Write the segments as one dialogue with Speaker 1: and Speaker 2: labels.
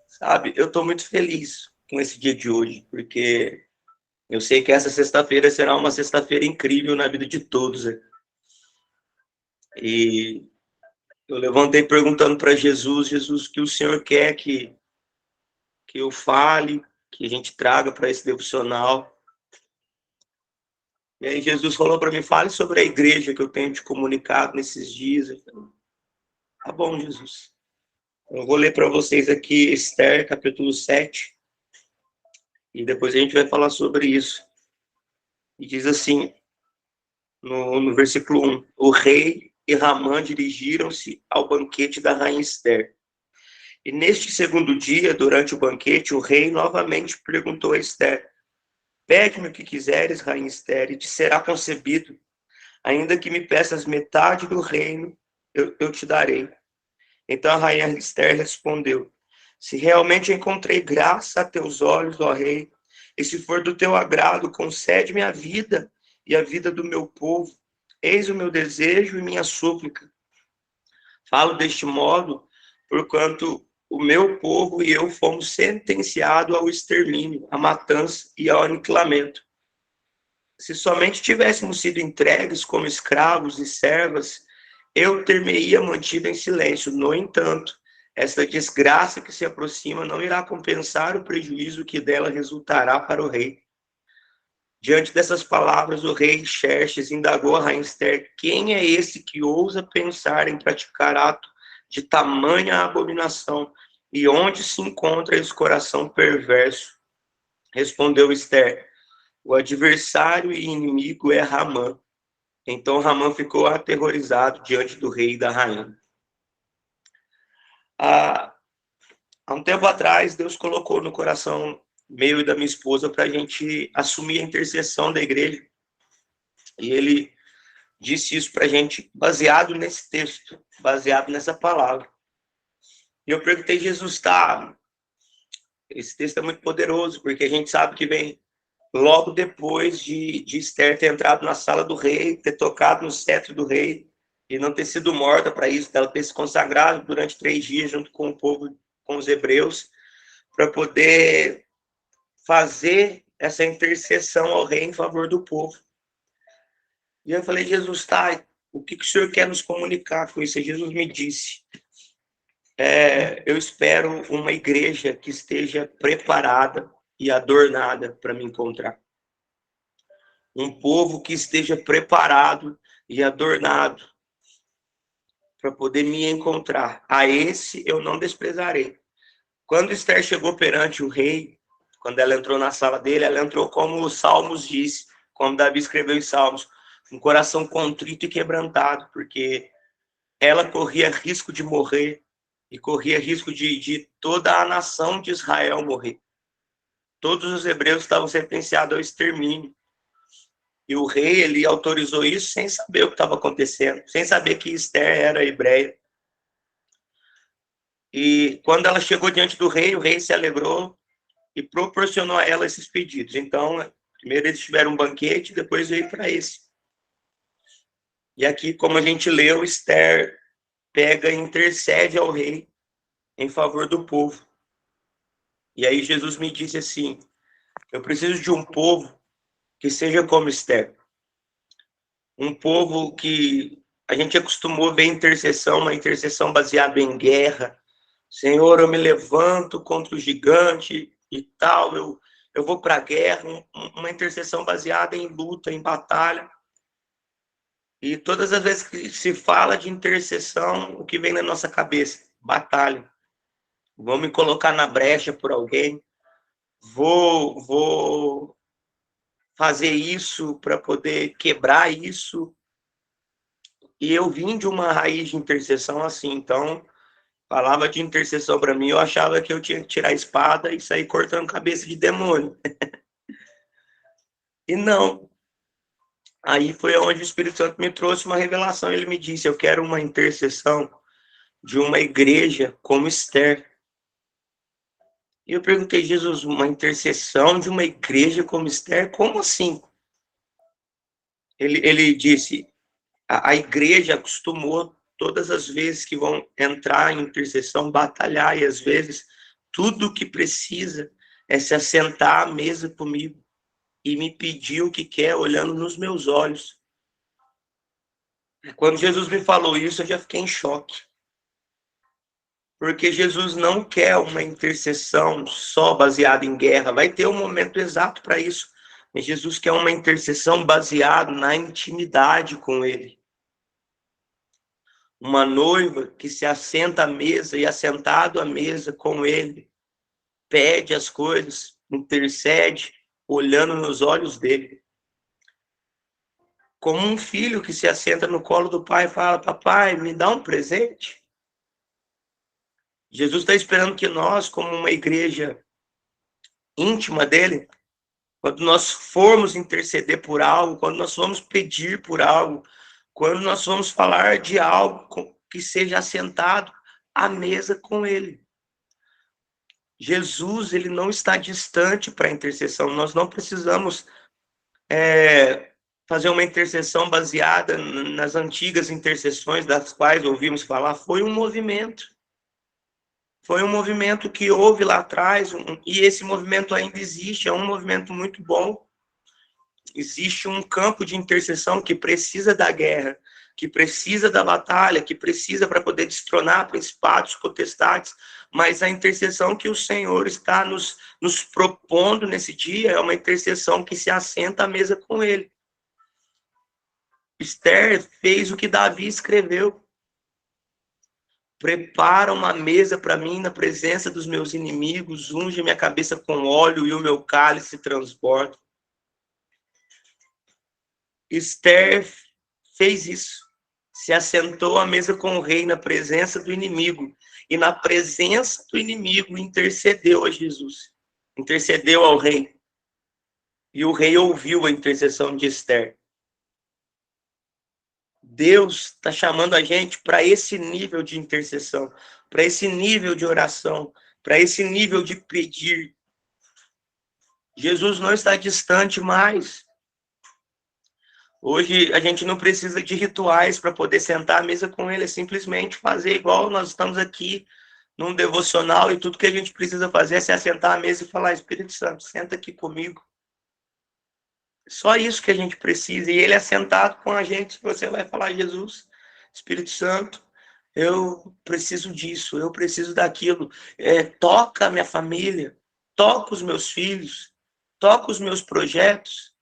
Speaker 1: Sabe, eu estou muito feliz com esse dia de hoje, porque eu sei que essa sexta-feira será uma sexta-feira incrível na vida de todos. Né? E eu levantei perguntando para Jesus, Jesus, o que o Senhor quer que eu fale, que a gente traga para esse devocional. E aí Jesus falou para mim, fale sobre a igreja que eu tenho te comunicado nesses dias. Eu falei, tá bom, Jesus. Eu vou ler para vocês aqui Esther, capítulo 7, e depois a gente vai falar sobre isso. E diz assim, no versículo 1, o rei e Ramã dirigiram-se ao banquete da rainha Esther. E neste segundo dia, durante o banquete, o rei novamente perguntou a Esther, pede-me o que quiseres, rainha Esther, e te será concedido. Ainda que me peças metade do reino, eu te darei. Então a rainha Esther respondeu, se realmente encontrei graça a teus olhos, ó rei, e se for do teu agrado, concede-me a vida e a vida do meu povo. Eis o meu desejo e minha súplica. Falo deste modo, porquanto o meu povo e eu fomos sentenciados ao extermínio, à matança e ao aniquilamento. Se somente tivéssemos sido entregues como escravos e servas, eu ter-me-ia mantido em silêncio. No entanto, esta desgraça que se aproxima não irá compensar o prejuízo que dela resultará para o rei. Diante dessas palavras, o rei Xerxes indagou a rainha Esther, quem é esse que ousa pensar em praticar ato de tamanha abominação? E onde se encontra esse coração perverso? Respondeu Esther, o adversário e inimigo é Ramã. Então Ramã ficou aterrorizado diante do rei e da rainha. Há um tempo atrás, Deus colocou no coração meu e da minha esposa para a gente assumir a intercessão da igreja. E ele disse isso para a gente baseado nesse texto, baseado nessa palavra. E eu perguntei, Jesus, tá, esse texto é muito poderoso, porque a gente sabe que vem logo depois de Esther ter entrado na sala do rei, ter tocado no cetro do rei, e não ter sido morta para isso, ela ter se consagrado durante 3 dias junto com o povo, com os hebreus, para poder fazer essa intercessão ao rei em favor do povo. E eu falei, Jesus, tá, o que o Senhor quer nos comunicar com isso? E Jesus me disse, eu espero uma igreja que esteja preparada e adornada para me encontrar. Um povo que esteja preparado e adornado para poder me encontrar. A esse eu não desprezarei. Quando Esther chegou perante o rei, quando ela entrou na sala dele, ela entrou como os Salmos diz, como Davi escreveu em Salmos, um coração contrito e quebrantado, porque ela corria risco de morrer e corria risco de toda a nação de Israel morrer. Todos os hebreus estavam sentenciados ao extermínio. E o rei, ele autorizou isso sem saber o que estava acontecendo, sem saber que Esther era hebreia. E quando ela chegou diante do rei, o rei se alegrou e proporcionou a ela esses pedidos. Então, primeiro eles tiveram um banquete, depois veio para esse. E aqui, como a gente leu, Esther pega e intercede ao rei em favor do povo. E aí Jesus me disse assim, eu preciso de um povo que seja como Esther. Um povo que a gente acostumou ver intercessão, uma intercessão baseada em guerra. Senhor, eu me levanto contra o gigante e tal, eu vou para a guerra, uma intercessão baseada em luta, em batalha. E todas as vezes que se fala de intercessão, o que vem na nossa cabeça? Batalha. Vou me colocar na brecha por alguém, vou fazer isso para poder quebrar isso. E eu vim de uma raiz de intercessão assim, então falava de intercessão para mim, eu achava que eu tinha que tirar a espada e sair cortando cabeça de demônio. E não. Aí foi onde o Espírito Santo me trouxe uma revelação. Ele me disse, eu quero uma intercessão de uma igreja como Esther. E eu perguntei, Jesus, uma intercessão de uma igreja como Esther? Como assim? Ele disse, a igreja acostumou todas as vezes que vão entrar em intercessão, batalhar, e às vezes tudo o que precisa é se assentar à mesa comigo e me pedir o que quer, olhando nos meus olhos. Quando Jesus me falou isso, eu já fiquei em choque. Porque Jesus não quer uma intercessão só baseada em guerra. Vai ter um momento exato para isso. Mas Jesus quer uma intercessão baseada na intimidade com Ele. Uma noiva que se assenta à mesa e, assentado à mesa com Ele, pede as coisas, intercede, olhando nos olhos dele. Como um filho que se assenta no colo do pai e fala: papai, me dá um presente. Jesus está esperando que nós, como uma igreja íntima dele, quando nós formos interceder por algo, quando nós formos pedir por algo, quando nós formos falar de algo que seja assentado à mesa com ele. Jesus, ele não está distante para a intercessão. Nós não precisamos fazer uma intercessão baseada nas antigas intercessões das quais ouvimos falar. Foi um movimento. Foi um movimento que houve lá atrás, e esse movimento ainda existe, é um movimento muito bom. Existe um campo de intercessão que precisa da guerra, que precisa da batalha, que precisa para poder destronar principados, potestades, mas a intercessão que o Senhor está nos propondo nesse dia é uma intercessão que se assenta à mesa com Ele. Esther fez o que Davi escreveu. Prepara uma mesa para mim na presença dos meus inimigos, unge minha cabeça com óleo e o meu cálice transborda. Esther fez isso. Se assentou à mesa com o rei na presença do inimigo. E na presença do inimigo intercedeu a Jesus. Intercedeu ao rei. E o rei ouviu a intercessão de Esther. Deus está chamando a gente para esse nível de intercessão, para esse nível de oração, para esse nível de pedir. Jesus não está distante mais. Hoje a gente não precisa de rituais para poder sentar à mesa com Ele, é simplesmente fazer igual nós estamos aqui num devocional e tudo que a gente precisa fazer é se assentar à mesa e falar: Espírito Santo, senta aqui comigo. Só isso que a gente precisa. E Ele é sentado com a gente. Você vai falar: Jesus, Espírito Santo, eu preciso disso, eu preciso daquilo. Toca a minha família, toca os meus filhos, toca os meus projetos.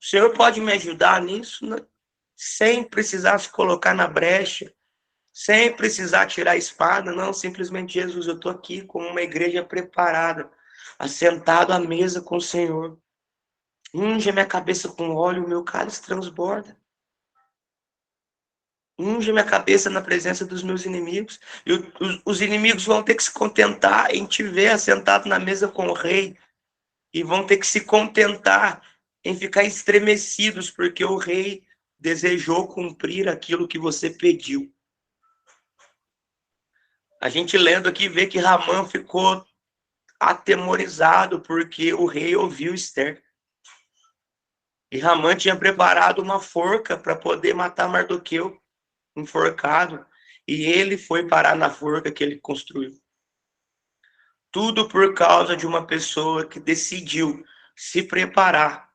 Speaker 1: O Senhor pode me ajudar nisso, né? Sem precisar se colocar na brecha, sem precisar tirar a espada, não. Simplesmente: Jesus, eu estou aqui como uma igreja preparada, assentado à mesa com o Senhor. Unge a minha cabeça com óleo, o meu cálice transborda. Unge a minha cabeça na presença dos meus inimigos. E os inimigos vão ter que se contentar em te ver assentado na mesa com o rei. E vão ter que se contentar em ficar estremecidos, porque o rei desejou cumprir aquilo que você pediu. A gente lendo aqui vê que Ramã ficou atemorizado porque o rei ouviu Esther. E Ramã tinha preparado uma forca para poder matar Mardoqueu, enforcado. E ele foi parar na forca que ele construiu. Tudo por causa de uma pessoa que decidiu se preparar.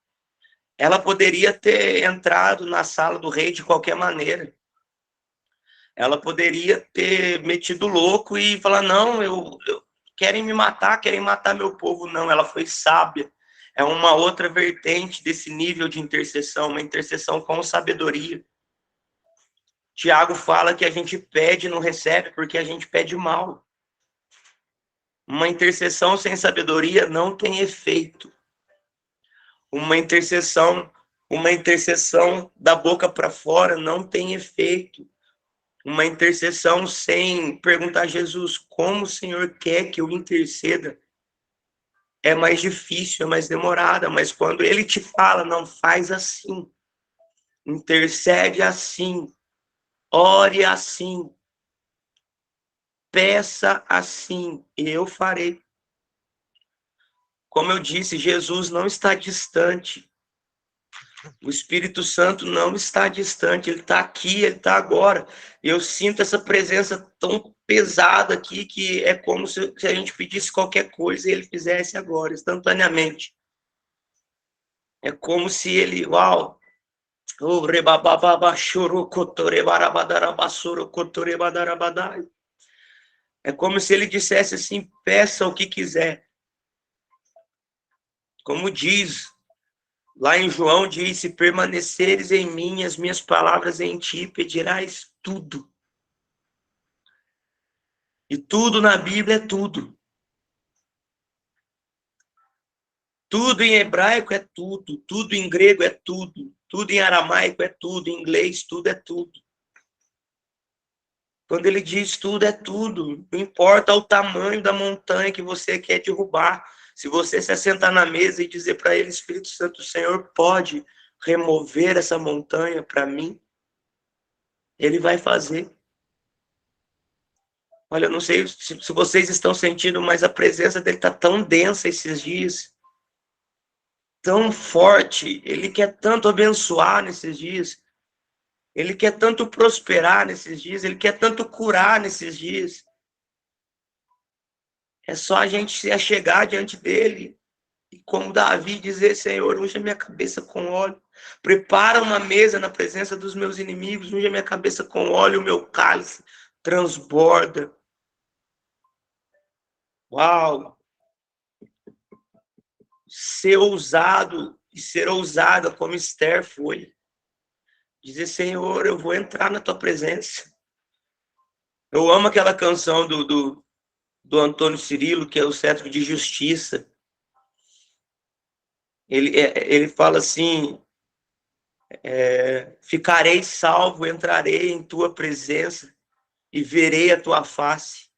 Speaker 1: Ela poderia ter entrado na sala do rei de qualquer maneira. Ela poderia ter metido louco e falar: não, querem me matar, querem matar meu povo. Não, ela foi sábia. É uma outra vertente desse nível de intercessão, uma intercessão com sabedoria. Tiago fala que a gente pede e não recebe porque a gente pede mal. Uma intercessão sem sabedoria não tem efeito. Uma intercessão da boca para fora não tem efeito. Uma intercessão sem perguntar a Jesus como o Senhor quer que eu interceda é mais difícil, é mais demorada, mas quando Ele te fala: não, faz assim, intercede assim, ore assim, peça assim, e eu farei. Como eu disse, Jesus não está distante. O Espírito Santo não está distante, ele está aqui, ele está agora. Eu sinto essa presença tão pesada aqui que é como se a gente pedisse qualquer coisa e ele fizesse agora, instantaneamente. É como se ele, uau, é como se ele dissesse assim, peça o que quiser. Como diz lá em João, diz, se permaneceres em mim, as minhas palavras em ti, pedirás tudo. E tudo na Bíblia é tudo. Tudo em hebraico é tudo, tudo em grego é tudo em aramaico é tudo, em inglês tudo é tudo. Quando ele diz tudo é tudo, não importa o tamanho da montanha que você quer derrubar. Se você se assentar na mesa e dizer para ele, Espírito Santo, o Senhor pode remover essa montanha para mim, ele vai fazer. Olha, eu não sei se vocês estão sentindo, mas a presença dele está tão densa esses dias, tão forte. Ele quer tanto abençoar nesses dias. Ele quer tanto prosperar nesses dias. Ele quer tanto curar nesses dias. É só a gente se achegar diante dele. E como Davi dizer, Senhor, unja minha cabeça com óleo. Prepara uma mesa na presença dos meus inimigos. Unja minha cabeça com óleo. O meu cálice transborda. Uau! Ser ousado e ser ousada como Esther foi. Dizer, Senhor, eu vou entrar na tua presença. Eu amo aquela canção do Antônio Cirilo, que é o cetro de justiça. Ele fala assim, ficarei salvo, entrarei em tua presença e verei a tua face.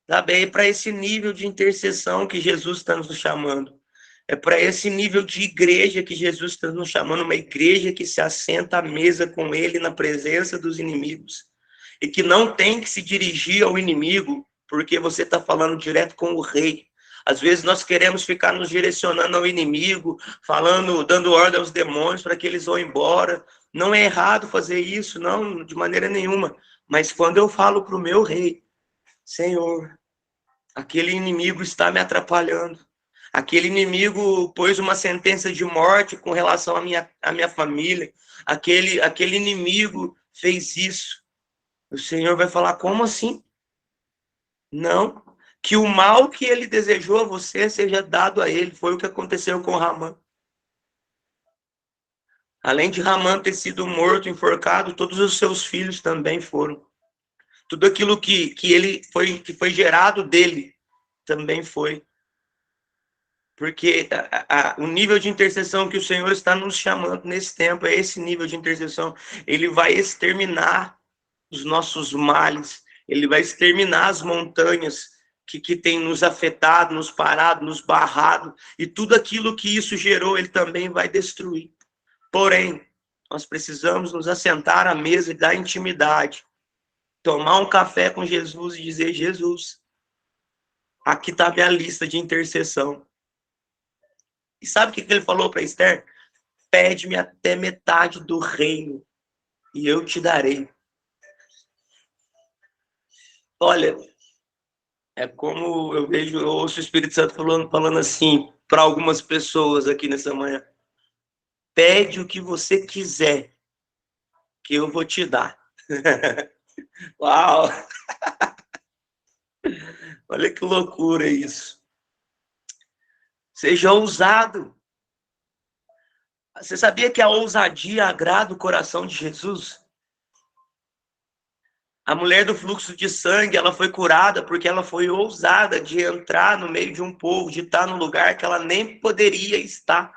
Speaker 1: Sabe, é para esse nível de intercessão que Jesus está nos chamando. É para esse nível de igreja que Jesus está nos chamando, uma igreja que se assenta à mesa com ele na presença dos inimigos. E que não tem que se dirigir ao inimigo, porque você está falando direto com o rei. Às vezes nós queremos ficar nos direcionando ao inimigo, falando, dando ordem aos demônios para que eles vão embora. Não é errado fazer isso, não, de maneira nenhuma. Mas quando eu falo para o meu rei, Senhor, aquele inimigo está me atrapalhando. Aquele inimigo pôs uma sentença de morte com relação à minha família. Aquele inimigo fez isso. O Senhor vai falar, como assim? Não. Que o mal que ele desejou a você seja dado a ele. Foi o que aconteceu com Ramã. Além de Ramã ter sido morto, enforcado, todos os seus filhos também foram. Tudo aquilo que foi gerado dele também foi. Porque o nível de intercessão que o Senhor está nos chamando nesse tempo é esse nível de intercessão. Ele vai exterminar os nossos males, ele vai exterminar as montanhas que tem nos afetado, nos parado, nos barrado, e tudo aquilo que isso gerou, ele também vai destruir. Porém, nós precisamos nos assentar à mesa da intimidade, tomar um café com Jesus e dizer, Jesus, aqui está a minha lista de intercessão. E sabe o que ele falou para Esther? Pede-me até metade do reino e eu te darei. Olha, é como eu ouço o Espírito Santo falando assim para algumas pessoas aqui nessa manhã. Pede o que você quiser, que eu vou te dar. Uau! Olha que loucura isso. Seja ousado. Você sabia que a ousadia agrada o coração de Jesus? A mulher do fluxo de sangue, ela foi curada porque ela foi ousada de entrar no meio de um povo, de estar num lugar que ela nem poderia estar.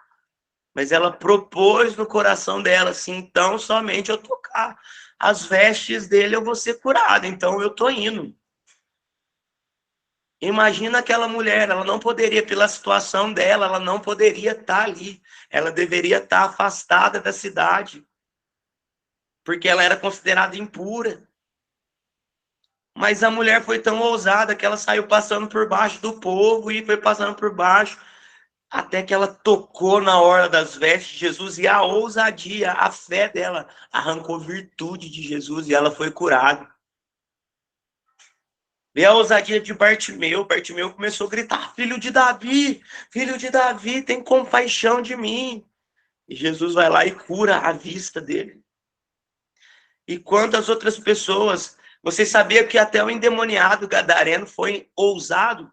Speaker 1: Mas ela propôs no coração dela assim, então somente eu tocar as vestes dele eu vou ser curada, então eu tô indo. Imagina aquela mulher, ela não poderia, pela situação dela, ela não poderia estar ali. Ela deveria estar afastada da cidade, porque ela era considerada impura. Mas a mulher foi tão ousada que ela saiu passando por baixo do povo e foi passando por baixo. até que ela tocou na orla das vestes de Jesus e a ousadia, a fé dela arrancou virtude de Jesus e ela foi curada. Vê a ousadia de Bartimeu. Bartimeu começou a gritar: filho de Davi, tem compaixão de mim. E Jesus vai lá e cura a vista dele. E quantas outras pessoas, você sabia que até o endemoniado gadareno foi ousado?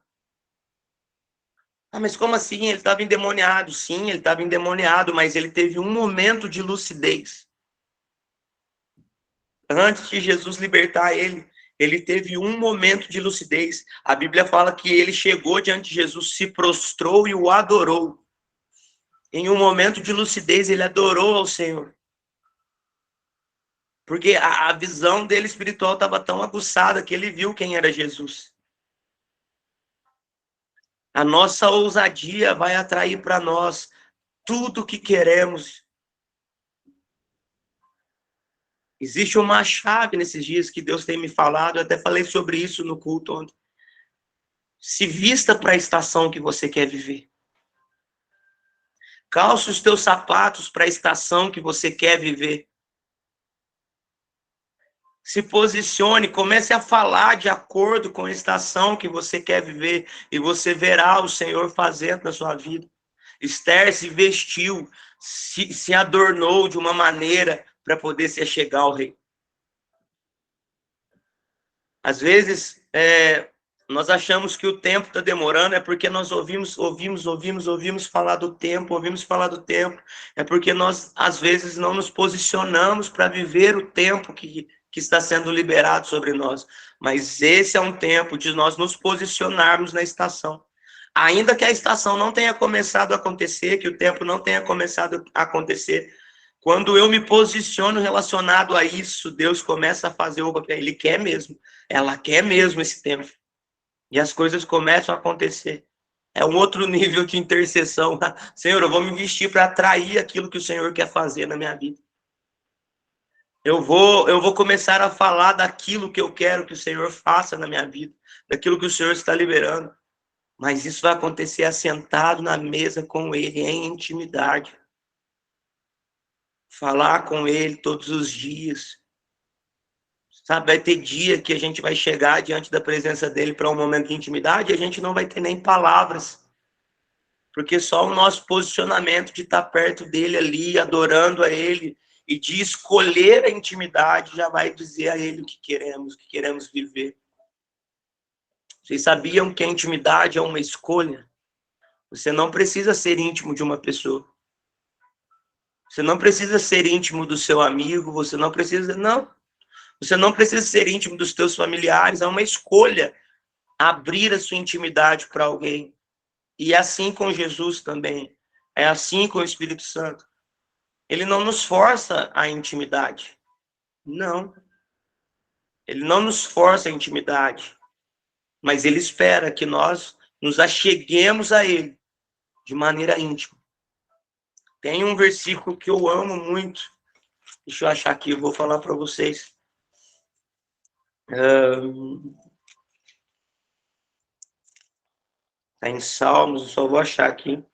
Speaker 1: Ah, mas como assim? Ele estava endemoniado. Sim, ele estava endemoniado, mas ele teve um momento de lucidez. Antes de Jesus libertar ele, ele teve um momento de lucidez. A Bíblia fala que ele chegou diante de Jesus, se prostrou e o adorou. Em um momento de lucidez, ele adorou ao Senhor. Porque a visão dele espiritual estava tão aguçada que ele viu quem era Jesus. A nossa ousadia vai atrair para nós tudo o que queremos. Existe uma chave nesses dias que Deus tem me falado, eu até falei sobre isso no culto ontem. Se vista para a estação que você quer viver. Calce os teus sapatos para a estação que você quer viver. Se posicione, comece a falar de acordo com a estação que você quer viver e você verá o Senhor fazendo na sua vida. Esther se vestiu, se adornou de uma maneira para poder se achegar ao rei. Às vezes, nós achamos que o tempo está demorando, é porque nós ouvimos falar do tempo, é porque nós, às vezes, não nos posicionamos para viver o tempo que está sendo liberado sobre nós. Mas esse é um tempo de nós nos posicionarmos na estação. Ainda que a estação não tenha começado a acontecer, que o tempo não tenha começado a acontecer, quando eu me posiciono relacionado a isso, Deus começa a fazer o que Ele quer mesmo. Ela quer mesmo esse tempo. E as coisas começam a acontecer. É um outro nível de intercessão. Senhor, eu vou me vestir para atrair aquilo que o Senhor quer fazer na minha vida. Eu vou começar a falar daquilo que eu quero que o Senhor faça na minha vida, daquilo que o Senhor está liberando. Mas isso vai acontecer assentado na mesa com Ele, em intimidade. Falar com Ele todos os dias. Sabe, vai ter dia que a gente vai chegar diante da presença dele para um momento de intimidade e a gente não vai ter nem palavras. Porque só o nosso posicionamento de estar perto dele ali, adorando a ele, e de escolher a intimidade, já vai dizer a ele o que queremos viver. Vocês sabiam que a intimidade é uma escolha? Você não precisa ser íntimo de uma pessoa. Você não precisa ser íntimo do seu amigo, você não precisa, não. Você não precisa ser íntimo dos teus familiares, é uma escolha abrir a sua intimidade para alguém. E é assim com Jesus também. É assim com o Espírito Santo. Ele não nos força a intimidade. Não. Ele não nos força a intimidade. Mas ele espera que nós nos acheguemos a ele de maneira íntima. Tem um versículo que eu amo muito. Deixa eu achar aqui, eu vou falar para vocês. Está em Salmos, eu só vou achar aqui.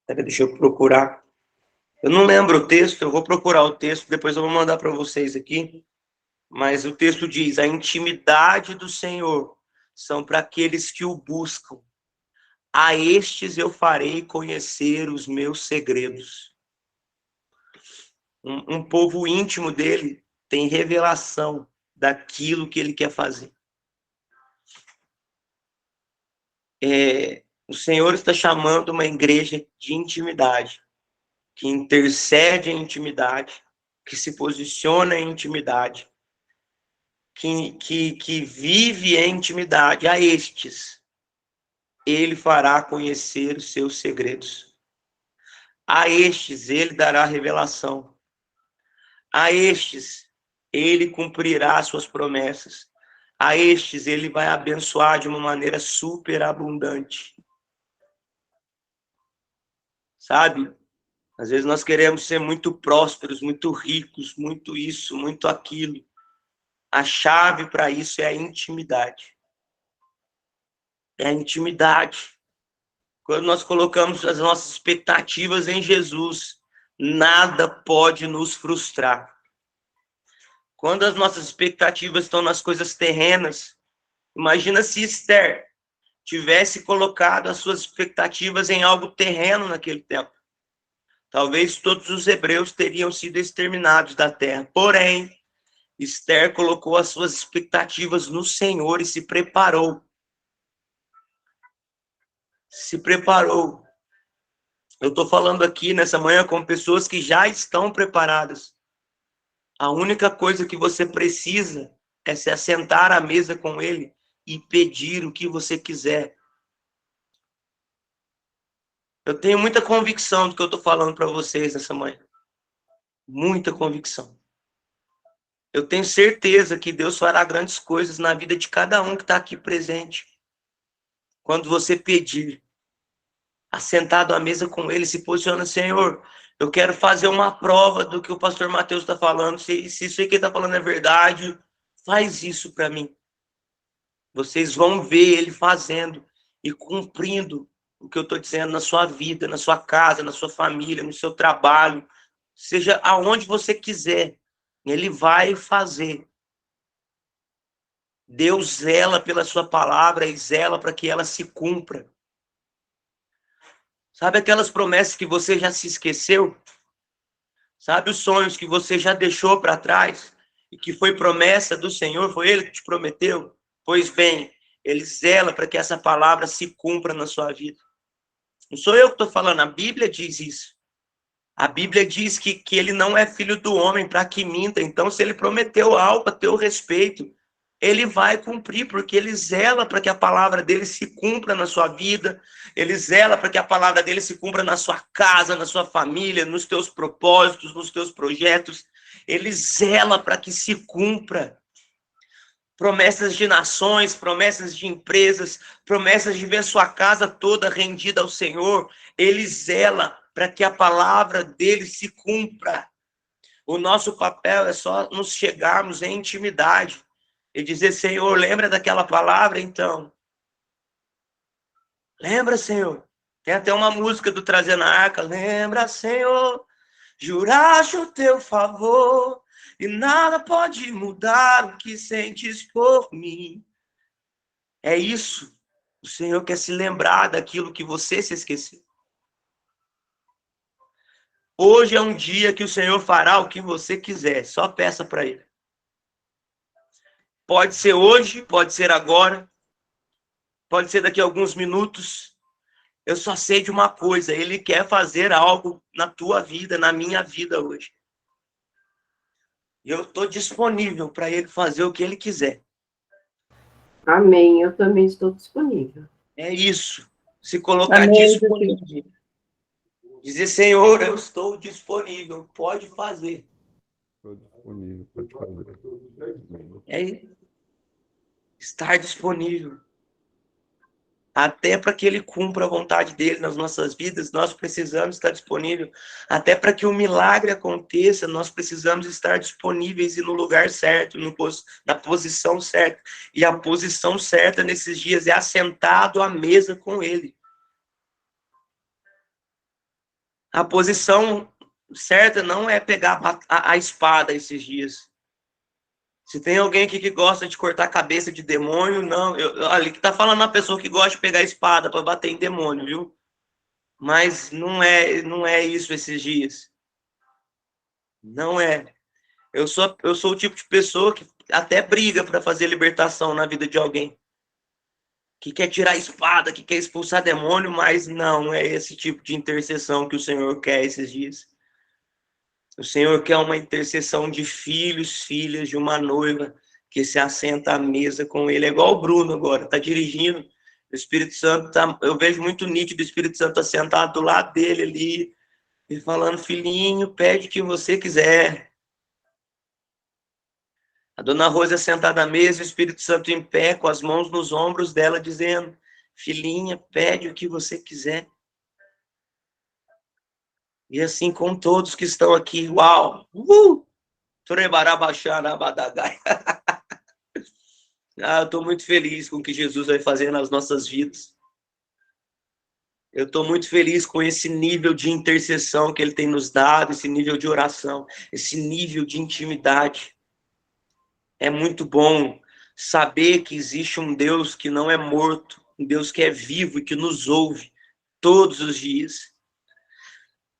Speaker 1: Deixa eu procurar. Eu não lembro o texto, eu vou procurar o texto, depois eu vou mandar para vocês aqui. Mas o texto diz: a intimidade do Senhor são para aqueles que o buscam. A estes eu farei conhecer os meus segredos. Um povo íntimo dele tem revelação daquilo que ele quer fazer. O Senhor está chamando uma igreja de intimidade, que intercede em intimidade, que se posiciona em intimidade, que vive em intimidade. A estes, ele fará conhecer os seus segredos. A estes, ele dará revelação. A estes, ele cumprirá suas promessas. A estes, ele vai abençoar de uma maneira superabundante. Sabe? Às vezes nós queremos ser muito prósperos, muito ricos, muito isso, muito aquilo. A chave para isso é a intimidade. É a intimidade. Quando nós colocamos as nossas expectativas em Jesus, nada pode nos frustrar. Quando as nossas expectativas estão nas coisas terrenas, imagina se Esther tivesse colocado as suas expectativas em algo terreno naquele tempo. Talvez todos os hebreus teriam sido exterminados da terra. Porém, Esther colocou as suas expectativas no Senhor e se preparou. Se preparou. Eu estou falando aqui nessa manhã com pessoas que já estão preparadas. A única coisa que você precisa é se assentar à mesa com ele e pedir o que você quiser. Eu tenho muita convicção do que eu estou falando para vocês nessa manhã. Muita convicção. Eu tenho certeza que Deus fará grandes coisas na vida de cada um que está aqui presente. Quando você pedir, assentado à mesa com ele, se posiciona, Senhor, eu quero fazer uma prova do que o pastor Mateus está falando. Se isso aí que ele está falando é verdade, faz isso para mim. Vocês vão ver ele fazendo e cumprindo o que eu estou dizendo na sua vida, na sua casa, na sua família, no seu trabalho, seja aonde você quiser, ele vai fazer. Deus zela pela sua palavra e zela para que ela se cumpra. Sabe aquelas promessas que você já se esqueceu? Sabe os sonhos que você já deixou para trás? E que foi promessa do Senhor, foi Ele que te prometeu? Pois bem, Ele zela para que essa palavra se cumpra na sua vida. Não sou eu que estou falando, a Bíblia diz isso. A Bíblia diz que Ele não é filho do homem para que minta. Então, se Ele prometeu algo a teu respeito, Ele vai cumprir, porque Ele zela para que a palavra dele se cumpra na sua vida, Ele zela para que a palavra dele se cumpra na sua casa, na sua família, nos teus propósitos, nos teus projetos. Ele zela para que se cumpra. Promessas de nações, promessas de empresas, promessas de ver sua casa toda rendida ao Senhor. Ele zela para que a palavra dele se cumpra. O nosso papel é só nos chegarmos em intimidade e dizer, Senhor, lembra daquela palavra, então? Lembra, Senhor? Tem até uma música do Trazendo a Arca. Lembra, Senhor, juraste o teu favor e nada pode mudar o que sentes por mim. É isso. O Senhor quer se lembrar daquilo que você se esqueceu. Hoje é um dia que o Senhor fará o que você quiser. Só peça para Ele. Pode ser hoje, pode ser agora, pode ser daqui a alguns minutos. Eu só sei de uma coisa, Ele quer fazer algo na tua vida, na minha vida hoje. E eu estou disponível para Ele fazer o que Ele quiser.
Speaker 2: Amém, eu também estou disponível.
Speaker 1: É isso, se colocar disponível. Dizer, Senhor, eu estou disponível, pode fazer.
Speaker 3: Estou disponível, pode fazer.
Speaker 1: É estar disponível. Até para que Ele cumpra a vontade dele nas nossas vidas, nós precisamos estar disponível. Até para que o milagre aconteça, nós precisamos estar disponíveis e no lugar certo, na posição certa. E a posição certa nesses dias é assentado à mesa com Ele. A posição certa não é pegar a espada esses dias. Se tem alguém aqui que gosta de cortar a cabeça de demônio, não. Ali que tá falando uma pessoa que gosta de pegar a espada para bater em demônio, viu? Mas não é isso esses dias. Não é. Eu sou o tipo de pessoa que até briga para fazer libertação na vida de alguém. Que quer tirar a espada, que quer expulsar demônio, mas não é esse tipo de intercessão que o Senhor quer esses dias. O Senhor quer uma intercessão de filhos, filhas, de uma noiva que se assenta à mesa com Ele. É igual o Bruno agora, está dirigindo. O Espírito Santo, eu vejo muito nítido o Espírito Santo sentado do lado dele ali, e falando, filhinho, pede o que você quiser. A dona Rosa sentada à mesa, o Espírito Santo em pé, com as mãos nos ombros dela, dizendo, filhinha, pede o que você quiser. E assim com todos que estão aqui. Uau! Eu estou muito feliz com o que Jesus vai fazer nas nossas vidas. Eu estou muito feliz com esse nível de intercessão que Ele tem nos dado, esse nível de oração, esse nível de intimidade. É muito bom saber que existe um Deus que não é morto, um Deus que é vivo e que nos ouve todos os dias.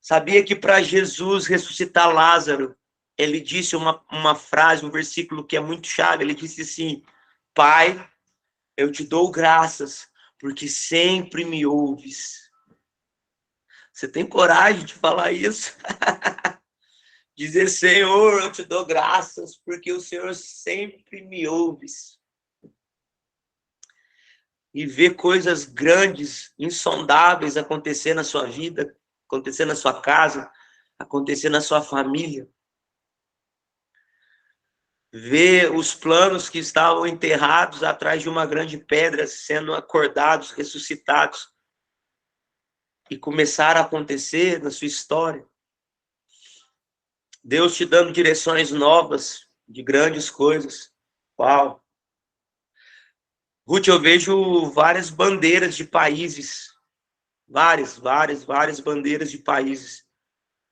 Speaker 1: Sabia que para Jesus ressuscitar Lázaro, ele disse uma frase, um versículo que é muito chave. Ele disse assim: Pai, eu te dou graças, porque sempre me ouves. Você tem coragem de falar isso? Dizer, Senhor, eu te dou graças, porque o Senhor sempre me ouves. E ver coisas grandes, insondáveis acontecer na sua vida, acontecer na sua casa, acontecer na sua família. Ver os planos que estavam enterrados atrás de uma grande pedra sendo acordados, ressuscitados e começar a acontecer na sua história. Deus te dando direções novas de grandes coisas. Uau! Ruth, eu vejo várias bandeiras de países. Várias bandeiras de países.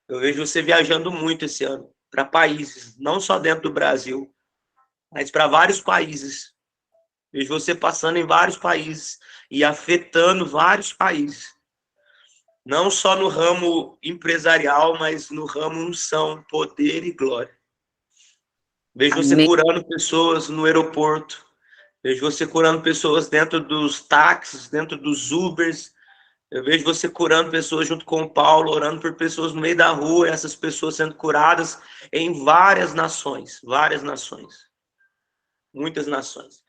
Speaker 1: Eu vejo você viajando muito esse ano para países, não só dentro do Brasil, mas para vários países. Vejo você passando em vários países e afetando vários países. Não só no ramo empresarial, mas no ramo unção, poder e glória. Vejo você curando pessoas no aeroporto. Vejo você curando pessoas dentro dos táxis, dentro dos Ubers. Eu vejo você curando pessoas junto com o Paulo, orando por pessoas no meio da rua, essas pessoas sendo curadas em várias nações. Muitas nações.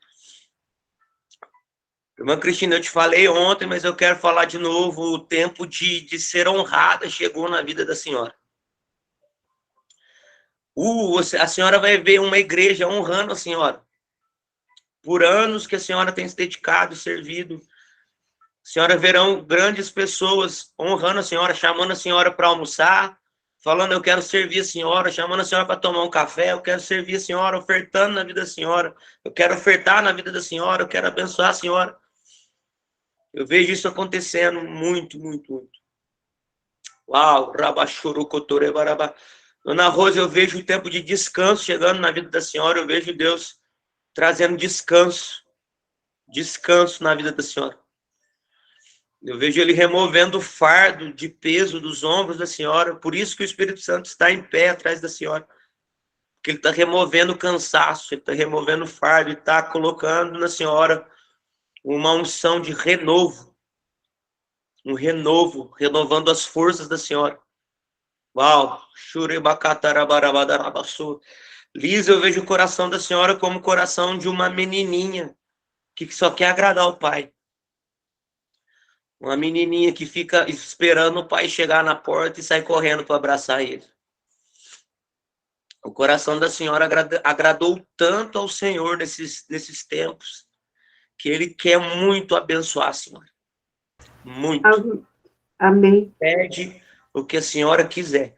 Speaker 1: Irmã Cristina, eu te falei ontem, mas eu quero falar de novo. O tempo de ser honrada chegou na vida da senhora. A senhora vai ver uma igreja honrando a senhora. Por anos que a senhora tem se dedicado e servido. A senhora verão grandes pessoas honrando a senhora, chamando a senhora para almoçar, falando, eu quero servir a senhora, chamando a senhora para tomar um café, eu quero servir a senhora, ofertando na vida da senhora, eu quero ofertar na vida da senhora, eu quero abençoar a senhora. Eu vejo isso acontecendo muito. Uau, rabachurocotore barabá. Dona Rosa, eu vejo o tempo de descanso chegando na vida da senhora, eu vejo Deus trazendo descanso na vida da senhora. Eu vejo ele removendo o fardo de peso dos ombros da senhora, por isso que o Espírito Santo está em pé atrás da senhora, porque ele está removendo o cansaço, ele está removendo o fardo, ele está colocando na senhora uma unção de renovo, renovando as forças da senhora. Uau! Lisa, eu vejo o coração da senhora como o coração de uma menininha que só quer agradar o pai. Uma menininha que fica esperando o pai chegar na porta e sai correndo para abraçar ele. O coração da senhora agradou tanto ao Senhor nesses tempos que ele quer muito abençoar a senhora. Muito.
Speaker 2: Amém.
Speaker 1: Pede o que a senhora quiser.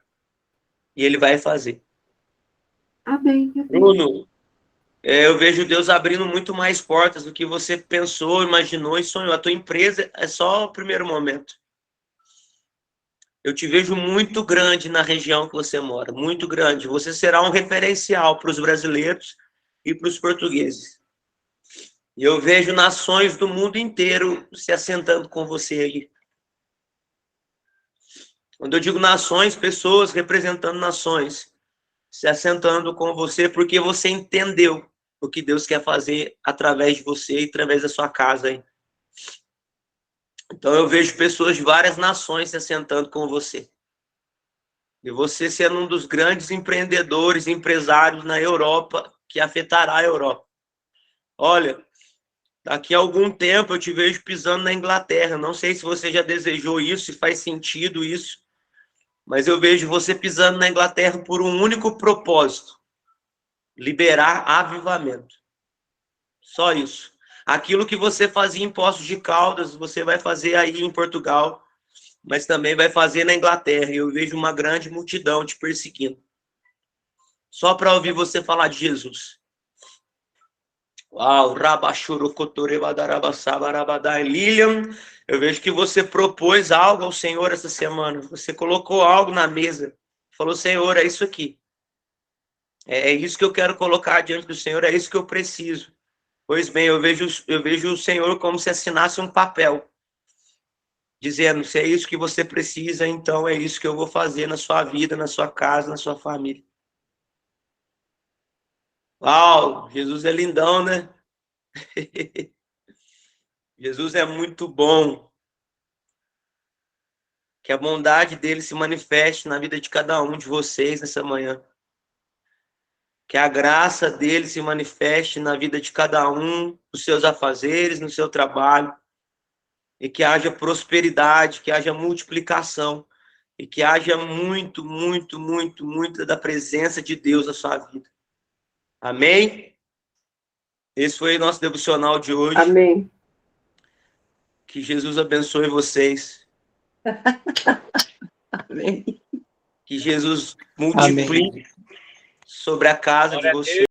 Speaker 1: E ele vai fazer.
Speaker 2: Amém.
Speaker 1: Bruno, eu vejo Deus abrindo muito mais portas do que você pensou, imaginou e sonhou. A tua empresa é só o primeiro momento. Eu te vejo muito grande na região que você mora, muito grande. Você será um referencial para os brasileiros e para os portugueses. E eu vejo nações do mundo inteiro se assentando com você aí. Quando eu digo nações, pessoas representando nações, se assentando com você, porque você entendeu o que Deus quer fazer através de você e através da sua casa aí. Então eu vejo pessoas de várias nações se assentando com você. E você sendo um dos grandes empreendedores, empresários na Europa, que afetará a Europa. Olha, daqui a algum tempo eu te vejo pisando na Inglaterra. Não sei se você já desejou isso, se faz sentido isso, mas eu vejo você pisando na Inglaterra por um único propósito: liberar avivamento. Só isso. Aquilo que você fazia em Poços de Caldas, você vai fazer aí em Portugal. mas também vai fazer na Inglaterra. E eu vejo uma grande multidão te perseguindo. Só para ouvir você falar de Jesus. Uau, Lilian, eu vejo que você propôs algo ao Senhor essa semana. Você colocou algo na mesa. Falou, Senhor, é isso aqui. É isso que eu quero colocar diante do Senhor, é isso que eu preciso. Pois bem, eu vejo o Senhor como se assinasse um papel, dizendo, se é isso que você precisa, então é isso que eu vou fazer na sua vida, na sua casa, na sua família. Uau, Jesus é lindão, né? Jesus é muito bom. Que a bondade dele se manifeste na vida de cada um de vocês nessa manhã. Que a graça dele se manifeste na vida de cada um, nos seus afazeres, no seu trabalho. E que haja prosperidade, que haja multiplicação. E que haja muito, muito, muito, muito da presença de Deus na sua vida. Amém? Esse foi o nosso devocional de hoje.
Speaker 2: Amém.
Speaker 1: Que Jesus abençoe vocês.
Speaker 2: Amém.
Speaker 1: Que Jesus multiplique sobre a casa de vocês.